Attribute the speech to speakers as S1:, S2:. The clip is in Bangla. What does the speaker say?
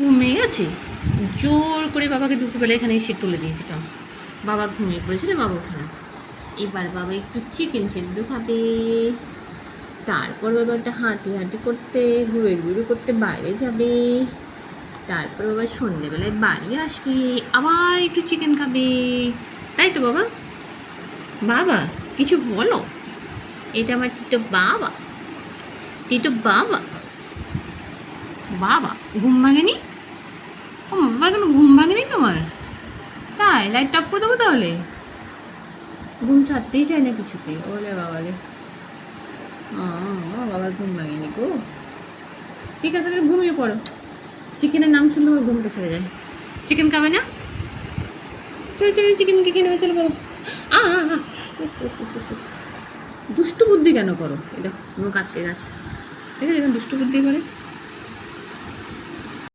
S1: ঘুমিয়ে গেছে, জোর করে বাবাকে দুপুরবেলা এখানে এসে তুলে দিয়েছিলাম। বাবা ঘুমিয়ে পড়েছিল, বাবা উঠে গেছে। এবার বাবা একটু চিকেন সেদ্ধ খাবে, তারপর বাবা একটা হাঁটি করতে, ঘুরে করতে বাইরে যাবে, তারপর বাবা সন্ধ্যেবেলায় বাড়ি আসবে, আবার একটু চিকেন খাবে। তাই তো বাবা? বাবা কিছু বলো, এটা আমার টিটো বাবা, টিটো বাবা। বাবা ঘুম ভাঙেনি? ও বাবা, কেন ঘুম ভাঙেনি তোমার? তাই লাইট অফ করে দেবো তাহলে? ঘুম ছাড়তেই চায় না কিছুতে, ওলে বাবালে। বাবার ঘুম ভাঙেনি গো। ঠিক আছে, তাহলে ঘুমিয়ে পড়ো। চিকেনের নাম শুনলে আমার ঘুমটা ছেড়ে যায়। চিকেন খাবে না? চলো চলো, চিকেনকে কিনে নেবে, চলো বাবা। দুষ্টু বুদ্ধি কেন করো? এটা মুখ আটকে গেছে, ঠিক আছে? এখন দুষ্টু বুদ্ধি করে।